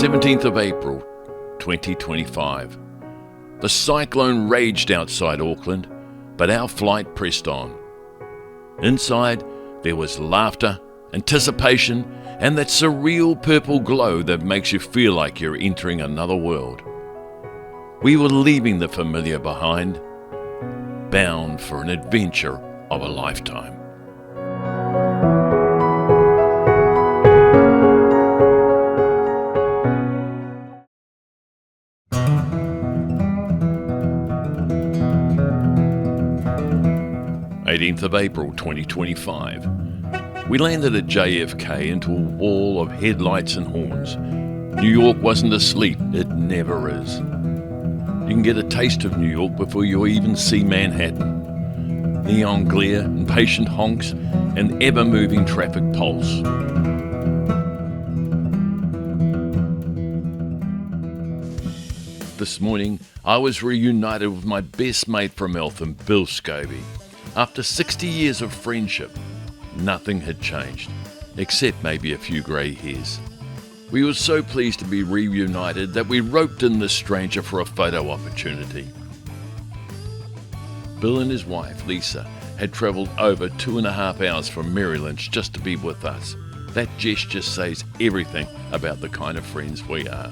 17th of April, 2025. The cyclone raged outside Auckland, but our flight pressed on. Inside, there was laughter, anticipation, and that surreal purple glow that makes you feel like you're entering another world. We were leaving the familiar behind, bound for an adventure of a lifetime. of April 2025. We landed at JFK into a wall of headlights and horns. New York wasn't asleep, it never is. You can get a taste of New York before you even see Manhattan. Neon glare, impatient honks, and ever-moving traffic pulse. This morning, I was reunited with my best mate from Eltham, Bill Scobie. After 60 years of friendship, nothing had changed, except maybe a few grey hairs. We were so pleased to be reunited that we roped in this stranger for a photo opportunity. Bill and his wife, Lisa, had travelled over 2.5 hours from Maryland just to be with us. That gesture says everything about the kind of friends we are.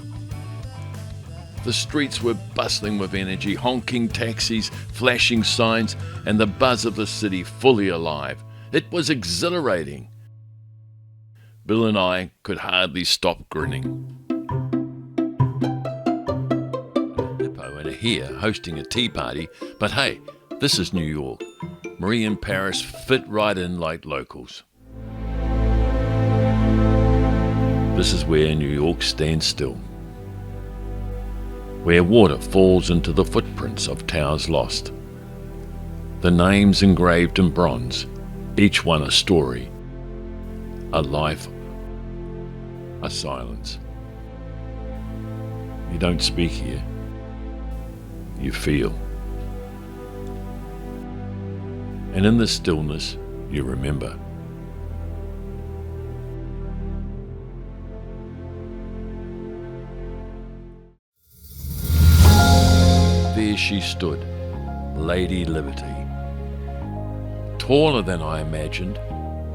The streets were bustling with energy, honking taxis, flashing signs, and the buzz of the city fully alive. It was exhilarating. Bill and I could hardly stop grinning. Hippo and a here hosting a tea party, but hey, this is New York. Marie and Paris fit right in like locals. This is where New York stands still, where water falls into the footprints of towers lost. The names engraved in bronze, each one a story, a life, a silence. You don't speak here, you feel. And in the stillness, you remember. There she stood, Lady Liberty. Taller than I imagined,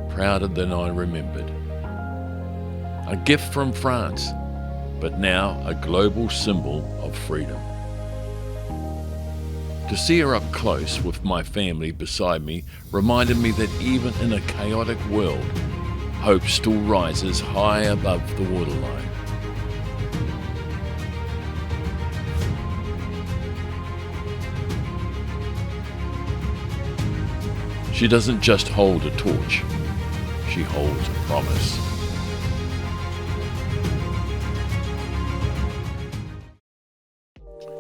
prouder than I remembered. A gift from France, but now a global symbol of freedom. To see her up close with my family beside me reminded me that even in a chaotic world, hope still rises high above the waterline. She doesn't just hold a torch, she holds a promise.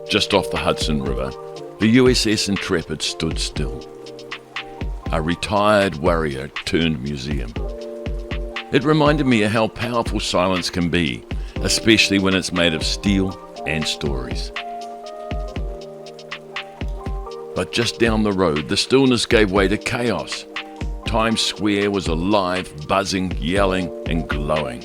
Just off the Hudson River, the USS Intrepid stood still. A retired warrior turned museum. It reminded me of how powerful silence can be, especially when it's made of steel and stories. But just down the road, the stillness gave way to chaos. Times Square was alive, buzzing, yelling, and glowing.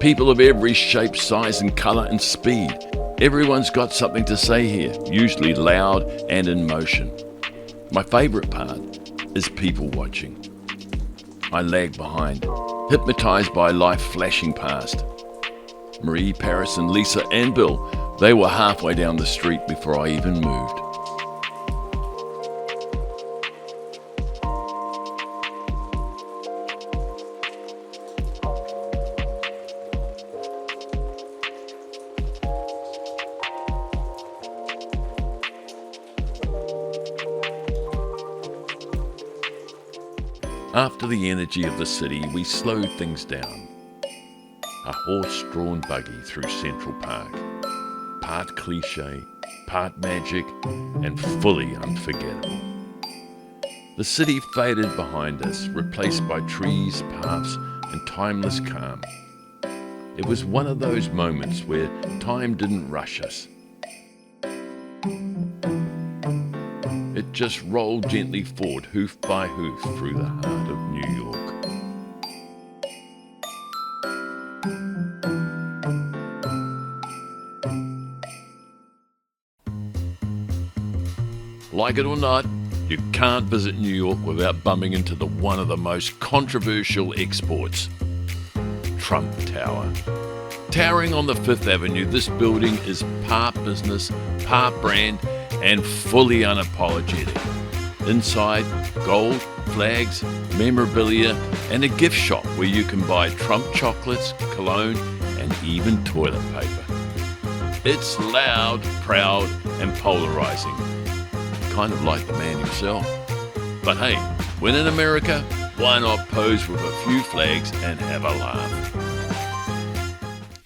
People of every shape, size, and colour and speed. Everyone's got something to say here, usually loud and in motion. My favourite part is people watching. I lag behind, hypnotised by life flashing past. Marie, Paris, and Lisa and Bill, they were halfway down the street before I even moved. After the energy of the city, we slowed things down. A horse-drawn buggy through Central Park. Part cliché, part magic, and fully unforgettable. The city faded behind us, replaced by trees, paths, and timeless calm. It was one of those moments where time didn't rush us. It just rolled gently forward, hoof by hoof, through the heart of New York. Like it or not, you can't visit New York without bumping into one of the most controversial exports, Trump Tower. Towering on the Fifth Avenue, this building is part business, part brand, and fully unapologetic. Inside, gold, flags, memorabilia, and a gift shop where you can buy Trump chocolates, cologne, and even toilet paper. It's loud, proud, and polarizing. Kind of like the man himself. But hey, when in America, why not pose with a few flags and have a laugh?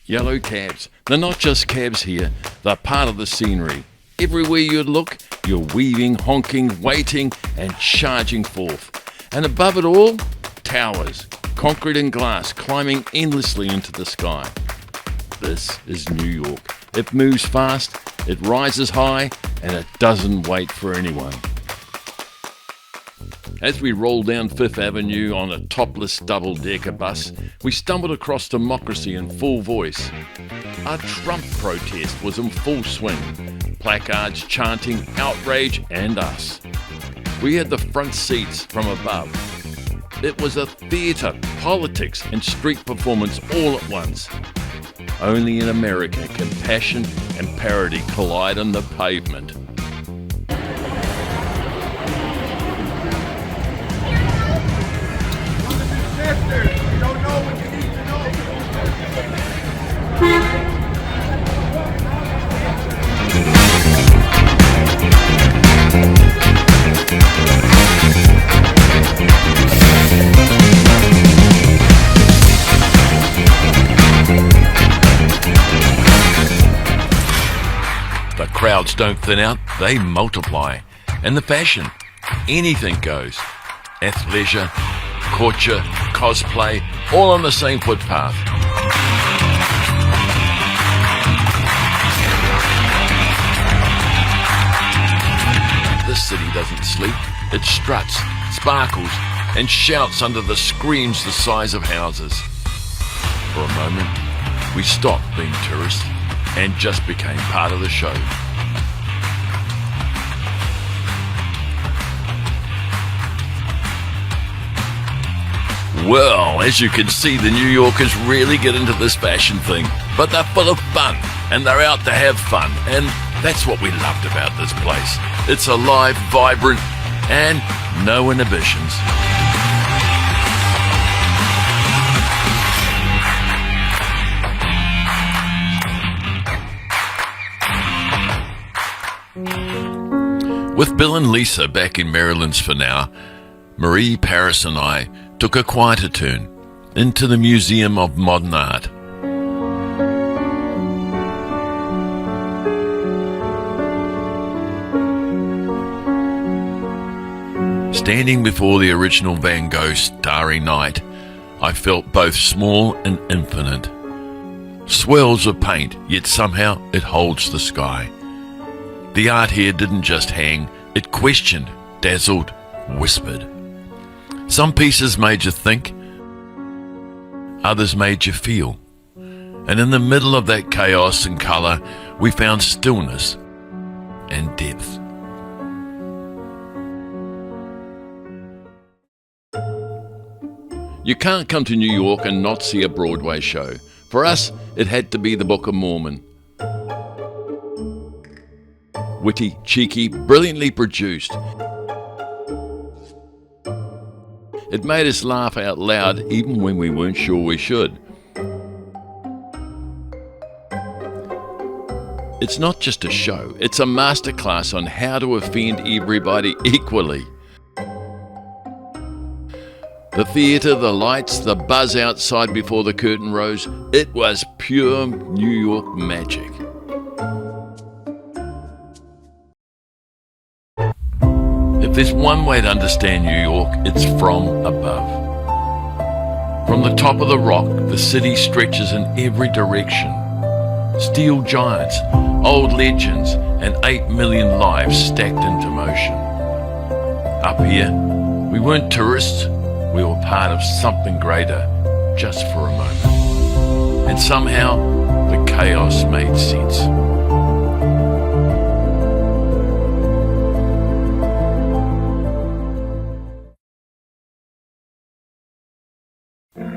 Yellow cabs. They're not just cabs here, they're part of the scenery. Everywhere you look, you're weaving, honking, waiting, and charging forth. And above it all, towers, concrete and glass, climbing endlessly into the sky. This is New York. It moves fast, it rises high, and it doesn't wait for anyone. As we rolled down Fifth Avenue on a topless double-decker bus, we stumbled across democracy in full voice. A Trump protest was in full swing, placards chanting outrage and us. We had the front seats from above. It was a theatre, politics and street performance all at once. Only in America can passion and parody collide on the pavement. You don't know what you need to know. The crowds don't thin out, they multiply. And the fashion, anything goes. Athleisure, culture, cosplay, all on the same footpath. This city doesn't sleep. It struts, sparkles, and shouts under the screams the size of houses. For a moment, we stopped being tourists and just became part of the show. Well, as you can see, the New Yorkers really get into this fashion thing, but they're full of fun, and they're out to have fun, and that's what we loved about this place. It's alive, vibrant, and no inhibitions. With Bill and Lisa back in Maryland's for now, Marie, Paris and I took a quieter turn into the Museum of Modern Art. Standing before the original Van Gogh Starry Night, I felt both small and infinite. Swirls of paint, yet somehow it holds the sky. The art here didn't just hang, it questioned, dazzled, whispered. Some pieces made you think, others made you feel. And in the middle of that chaos and colour, we found stillness and depth. You can't come to New York and not see a Broadway show. For us, it had to be the Book of Mormon. Witty, cheeky, brilliantly produced. It made us laugh out loud even when we weren't sure we should. It's not just a show, it's a masterclass on how to offend everybody equally. The theatre, the lights, the buzz outside before the curtain rose, it was pure New York magic. If there's one way to understand New York, it's from above. From the top of the rock, the city stretches in every direction. Steel giants, old legends, and 8 million lives stacked into motion. Up here, we weren't tourists, we were part of something greater, just for a moment. And somehow, the chaos made sense.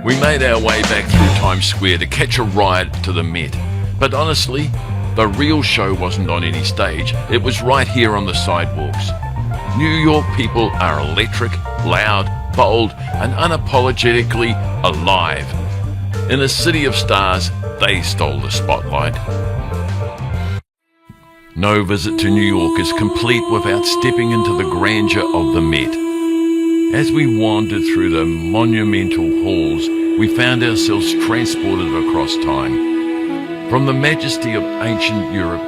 We made our way back through Times Square to catch a ride to the Met. But honestly, the real show wasn't on any stage. It was right here on the sidewalks. New York people are electric, loud, bold, and unapologetically alive. In a city of stars, they stole the spotlight. No visit to New York is complete without stepping into the grandeur of the Met. As we wandered through the monumental halls, we found ourselves transported across time. From the majesty of ancient Europe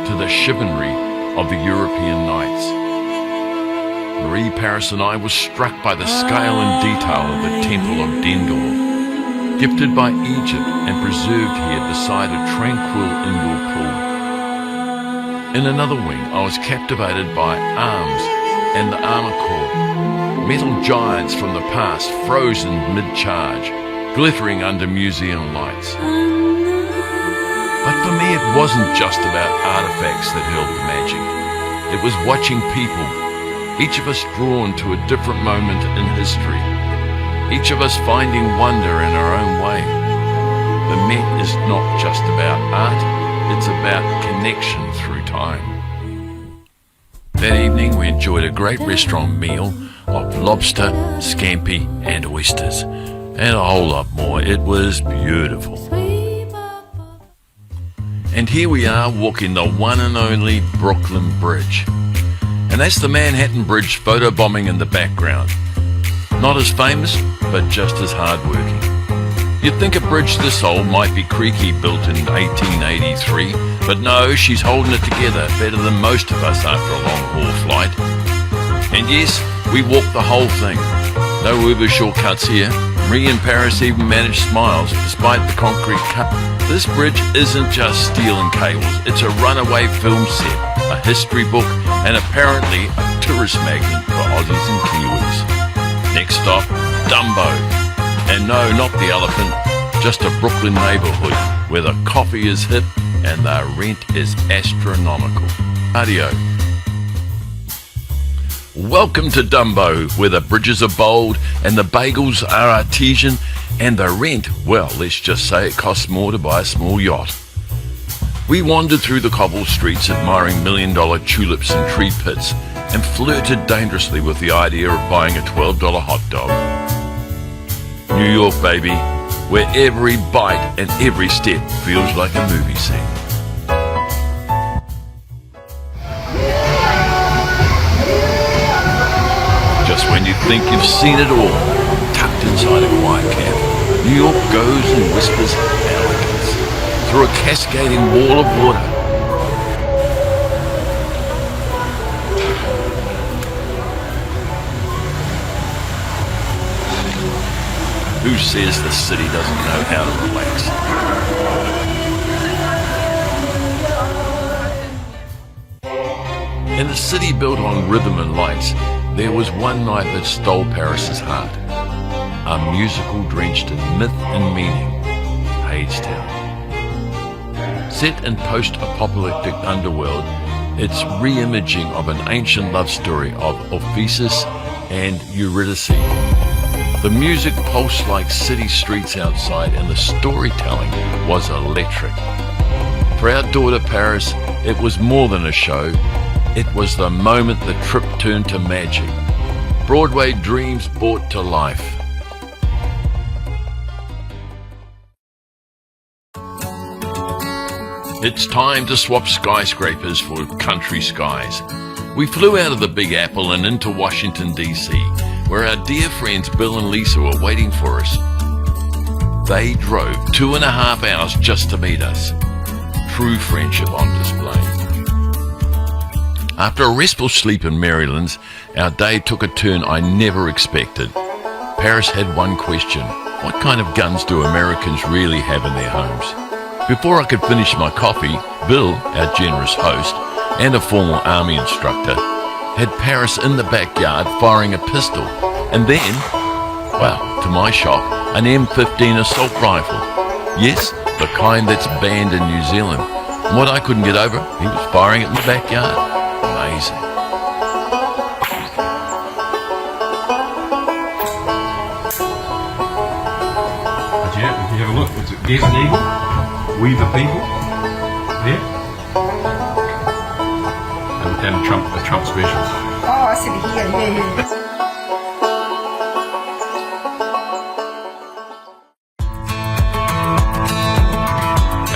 to the chivalry of the European knights. Marie, Paris and I were struck by the scale and detail of the Temple of Dendor, gifted by Egypt and preserved here beside a tranquil indoor pool. In another wing, I was captivated by arms and the armour corps, metal giants from the past frozen mid-charge, glittering under museum lights. But for me, it wasn't just about artifacts that held the magic. It was watching people, each of us drawn to a different moment in history, each of us finding wonder in our own way. The Met is not just about art, it's about connection through time. That evening we enjoyed a great restaurant meal of lobster, scampi and oysters, and a whole lot more. It was beautiful. And here we are walking the one and only Brooklyn Bridge. And that's the Manhattan Bridge photobombing in the background. Not as famous, but just as hardworking. You'd think a bridge this old might be creaky, built in 1883, but no, she's holding it together better than most of us after a long-haul flight. And yes, we walked the whole thing. No Uber shortcuts here. Marie and Paris even managed smiles despite the concrete cut. This bridge isn't just steel and cables, it's a runaway film set, a history book, and apparently a tourist magnet for Aussies and Kiwis. Next stop, Dumbo. And no, not the elephant, just a Brooklyn neighbourhood where the coffee is hip and the rent is astronomical. Adio. Welcome to Dumbo, where the bridges are bold and the bagels are artesian and the rent, well, let's just say it costs more to buy a small yacht. We wandered through the cobbled streets admiring million-dollar tulips and tree pits and flirted dangerously with the idea of buying a $12 hot dog. New York, baby, where every bite and every step feels like a movie scene. Just when you think you've seen it all, tucked inside a quiet cab, New York goes and whispers elegance through a cascading wall of water. Who says the city doesn't know how to relax? In a city built on rhythm and lights, there was one night that stole Paris's heart. A musical drenched in myth and meaning, Hadestown. Set in post-apocalyptic underworld, it's re-imaging of an ancient love story of Orpheus and Eurydice. The music pulsed like city streets outside, and the storytelling was electric. For our daughter Paris, it was more than a show. It was the moment the trip turned to magic. Broadway dreams brought to life. It's time to swap skyscrapers for country skies. We flew out of the Big Apple and into Washington, D.C., where our dear friends Bill and Lisa were waiting for us. They drove 2.5 hours just to meet us. True friendship on display. After a restful sleep in Maryland's, our day took a turn I never expected. Paris had one question: what kind of guns do Americans really have in their homes? Before I could finish my coffee, Bill, our generous host, and a former army instructor, had Paris in the backyard firing a pistol, and then, well, to my shock, an M15 assault rifle. Yes, the kind that's banned in New Zealand. And what I couldn't get over, he was firing it in the backyard. Amazing. Yeah, if you have a look, it's a Desert Eagle, We the People, there. And a Trump special. Oh, I see it here, yeah.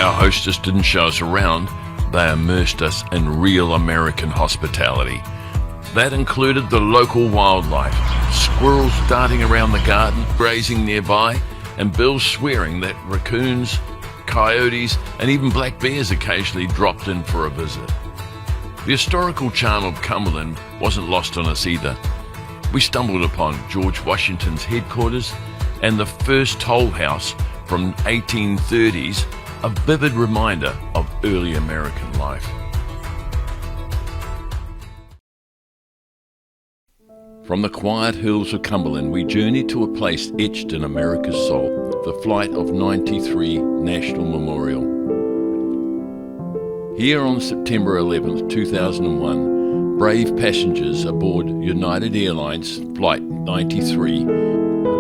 Our hostess didn't show us around, they immersed us in real American hospitality. That included the local wildlife, squirrels darting around the garden, grazing nearby, and Bill swearing that raccoons, coyotes, and even black bears occasionally dropped in for a visit. The historical charm of Cumberland wasn't lost on us either. We stumbled upon George Washington's headquarters and the first toll house from 1830s, a vivid reminder of early American life. From the quiet hills of Cumberland, we journeyed to a place etched in America's soul, the Flight of 93 National Memorial. Here on September 11, 2001, brave passengers aboard United Airlines Flight 93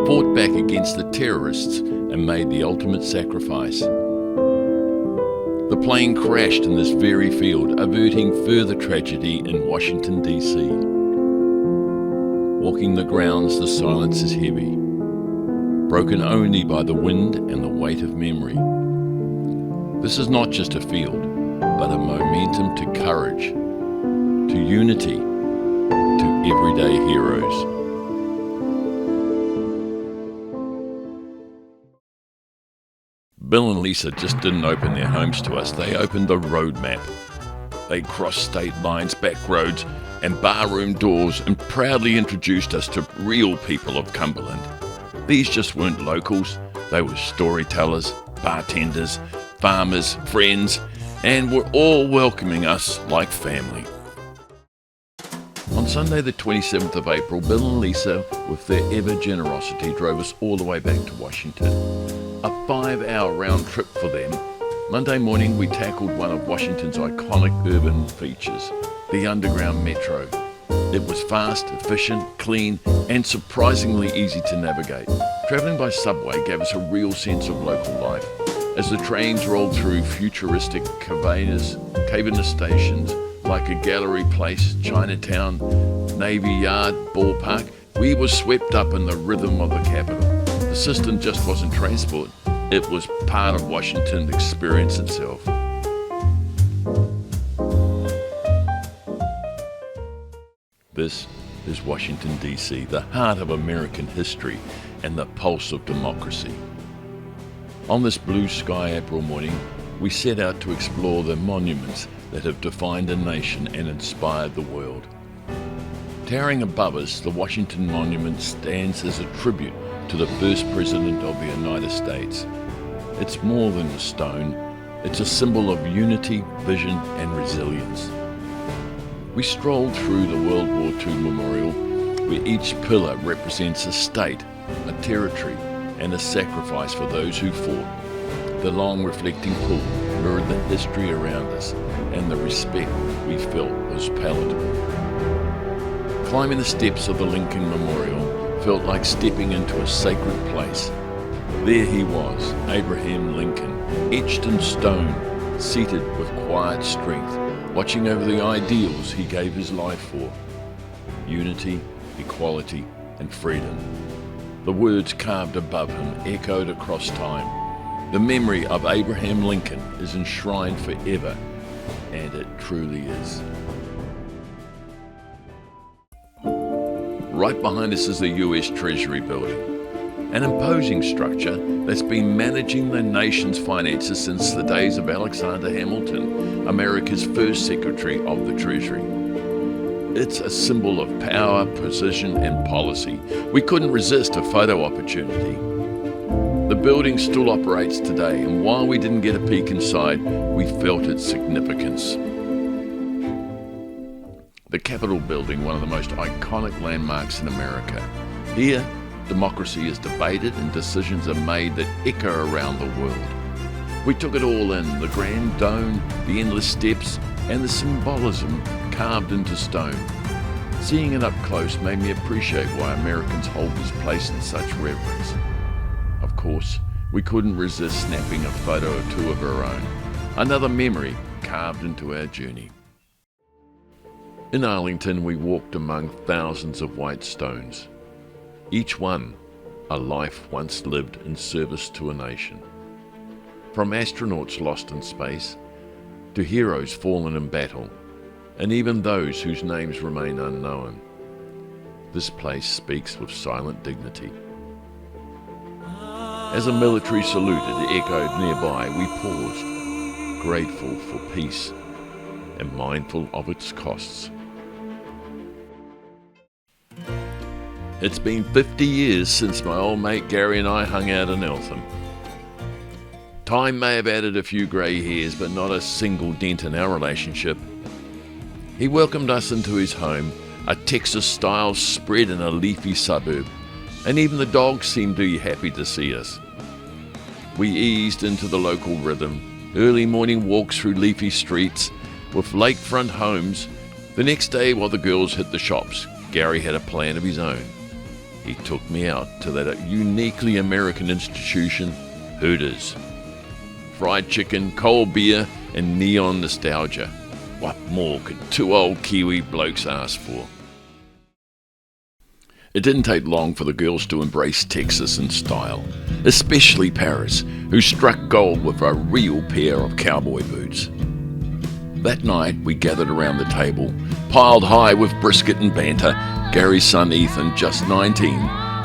fought back against the terrorists and made the ultimate sacrifice. The plane crashed in this very field, averting further tragedy in Washington, D.C. Walking the grounds, the silence is heavy, broken only by the wind and the weight of memory. This is not just a field, but a momentum to courage, to unity, to everyday heroes. Bill and Lisa just didn't open their homes to us, they opened the roadmap. They crossed state lines, back roads, and barroom doors and proudly introduced us to real people of Cumberland. These just weren't locals, they were storytellers, bartenders, farmers, friends, and were all welcoming us like family. On Sunday the 27th of April, Bill and Lisa, with their ever generosity, drove us all the way back to Washington. A 5-hour round trip for them. Monday morning we tackled one of Washington's iconic urban features, the Underground Metro. It was fast, efficient, clean, and surprisingly easy to navigate. Travelling by subway gave us a real sense of local life, as the trains rolled through futuristic caverns stations like a Gallery Place, Chinatown, Navy Yard, Ballpark. We were swept up in the rhythm of the capital. The system just wasn't transport, it was part of Washington's experience itself. This is Washington, D.C., the heart of American history and the pulse of democracy. On this blue sky April morning, we set out to explore the monuments that have defined a nation and inspired the world. Towering above us, the Washington Monument stands as a tribute to the first President of the United States. It's more than a stone, it's a symbol of unity, vision, and resilience. We strolled through the World War II Memorial, where each pillar represents a state, a territory, and a sacrifice for those who fought. The long reflecting pool mirrored the history around us, and the respect we felt was palpable. Climbing the steps of the Lincoln Memorial felt like stepping into a sacred place. There he was, Abraham Lincoln, etched in stone, seated with quiet strength, watching over the ideals he gave his life for: unity, equality, and freedom. The words carved above him echoed across time. The memory of Abraham Lincoln is enshrined forever, and it truly is. Right behind us is the US Treasury Building, an imposing structure that's been managing the nation's finances since the days of Alexander Hamilton, America's first Secretary of the Treasury. It's a symbol of power, precision, and policy. We couldn't resist a photo opportunity. The building still operates today, and while we didn't get a peek inside, we felt its significance. The Capitol Building, one of the most iconic landmarks in America. Here, democracy is debated and decisions are made that echo around the world. We took it all in, the grand dome, the endless steps, and the symbolism carved into stone. Seeing it up close made me appreciate why Americans hold this place in such reverence. Of course, we couldn't resist snapping a photo or two of our own. Another memory carved into our journey. In Arlington, we walked among thousands of white stones, each one a life once lived in service to a nation. From astronauts lost in space, to heroes fallen in battle, and even those whose names remain unknown. This place speaks with silent dignity. As a military salute echoed nearby, we paused, grateful for peace and mindful of its costs. It's been 50 years since my old mate Gary and I hung out in Eltham. Time may have added a few grey hairs, but not a single dent in our relationship. He welcomed us into his home, a Texas-style spread in a leafy suburb, and even the dogs seemed to be happy to see us. We eased into the local rhythm, early morning walks through leafy streets with lakefront homes. The next day, while the girls hit the shops, Gary had a plan of his own. He took me out to that uniquely American institution, Hooters. Fried chicken, cold beer, and neon nostalgia. What more could two old Kiwi blokes ask for? It didn't take long for the girls to embrace Texas in style, especially Paris, who struck gold with a real pair of cowboy boots. That night, we gathered around the table, piled high with brisket and banter. Gary's son Ethan, just 19,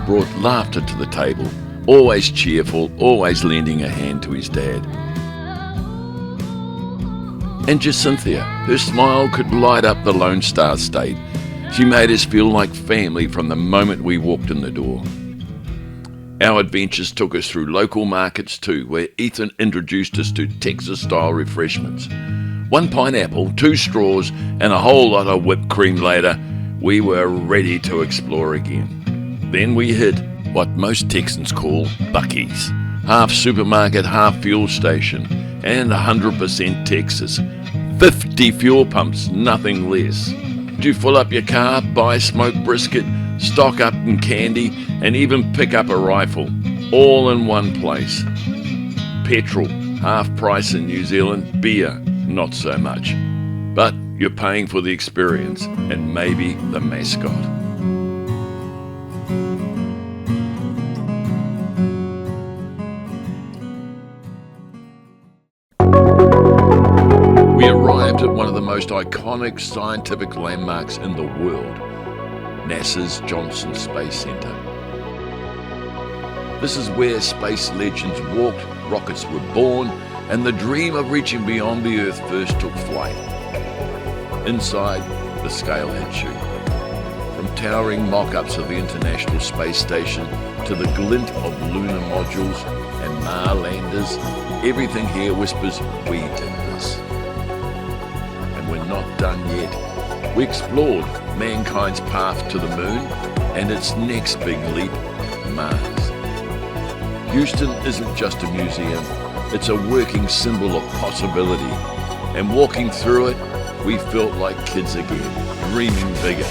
brought laughter to the table, always cheerful, always lending a hand to his dad. And Jacynthia, her smile could light up the Lone Star State. She made us feel like family from the moment we walked in the door. Our adventures took us through local markets too, where Ethan introduced us to Texas-style refreshments. 1 pineapple, 2 straws, and a whole lot of whipped cream later, we were ready to explore again. Then we hit what most Texans call Buc-ee's. Half supermarket, half fuel station, and 100% Texas. 50 fuel pumps, nothing less. Do you fill up your car, buy smoked brisket, stock up in candy, and even pick up a rifle, all in one place. Petrol, half price in New Zealand, beer, not so much. But you're paying for the experience and maybe the mascot. We arrived at one of the most iconic scientific landmarks in the world, NASA's Johnson Space Center. This is where space legends walked, rockets were born, and the dream of reaching beyond the Earth first took flight. Inside, the scale had changed. From towering mock-ups of the International Space Station to the glint of lunar modules and Mars landers, everything here whispers, we did this. And we're not done yet. We explored mankind's path to the moon and its next big leap, Mars. Houston isn't just a museum, it's a working symbol of possibility. And walking through it, we felt like kids again, dreaming bigger.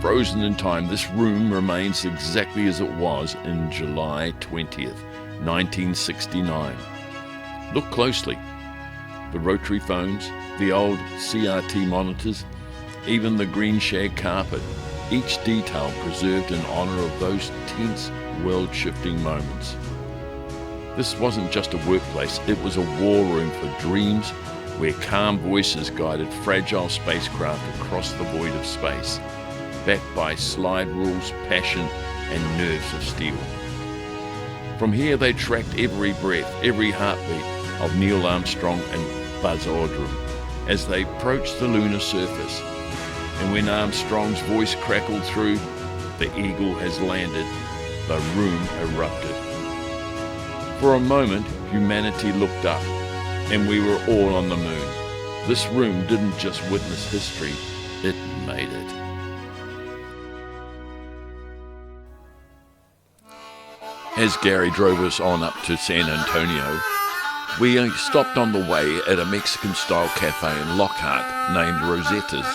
Frozen in time, this room remains exactly as it was in July 20th, 1969. Look closely. The rotary phones, the old CRT monitors, even the green shag carpet, each detail preserved in honor of those tense, world-shifting moments. This wasn't just a workplace, it was a war room for dreams, where calm voices guided fragile spacecraft across the void of space, backed by slide rules, passion, and nerves of steel. From here they tracked every breath, every heartbeat of Neil Armstrong and Buzz Aldrin as they approached the lunar surface. And when Armstrong's voice crackled through, "The Eagle has landed," the room erupted. For a moment, humanity looked up, and we were all on the moon. This room didn't just witness history, it made it. As Gary drove us on up to San Antonio, we stopped on the way at a Mexican-style cafe in Lockhart named Rosetta's.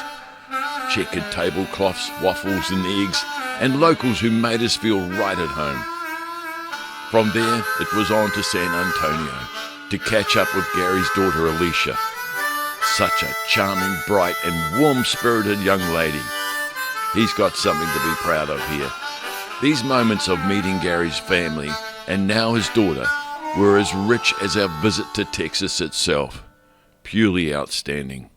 Checkered tablecloths, waffles and eggs, and locals who made us feel right at home. From there, it was on to San Antonio to catch up with Gary's daughter Alicia. Such a charming, bright and warm-spirited young lady. He's got something to be proud of here. These moments of meeting Gary's family and now his daughter were as rich as our visit to Texas itself. Purely outstanding.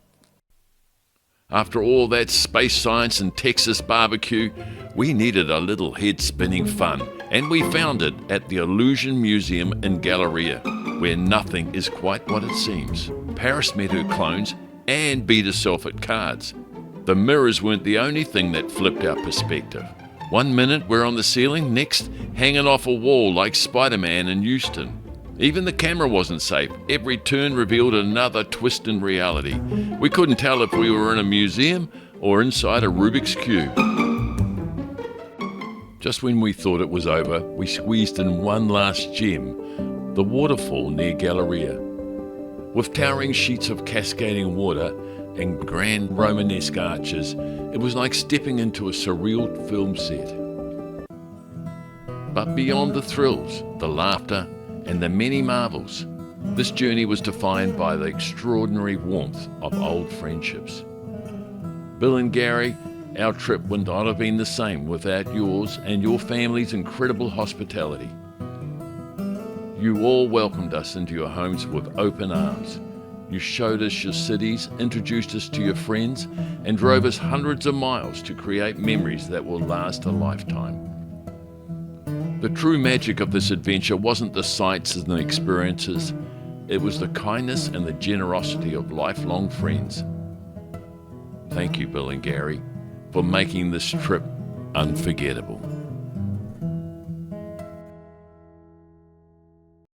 After all that space science and Texas barbecue, we needed a little head-spinning fun, and we found it at the Illusion Museum in Galleria, where nothing is quite what it seems. Paris met her clones and beat herself at cards. The mirrors weren't the only thing that flipped our perspective. One minute we're on the ceiling, next hanging off a wall like Spider-Man in Houston. Even the camera wasn't safe. Every turn revealed another twist in reality. We couldn't tell if we were in a museum or inside a Rubik's Cube. Just when we thought it was over, we squeezed in one last gem, the waterfall near Galleria. With towering sheets of cascading water and grand Romanesque arches, it was like stepping into a surreal film set. But beyond the thrills, the laughter, and the many marvels, this journey was defined by the extraordinary warmth of old friendships. Bill and Gary, our trip would not have been the same without yours and your family's incredible hospitality. You all welcomed us into your homes with open arms. You showed us your cities, introduced us to your friends, and drove us hundreds of miles to create memories that will last a lifetime. The true magic of this adventure wasn't the sights and the experiences, it was the kindness and the generosity of lifelong friends. Thank you, Bill and Gary, for making this trip unforgettable.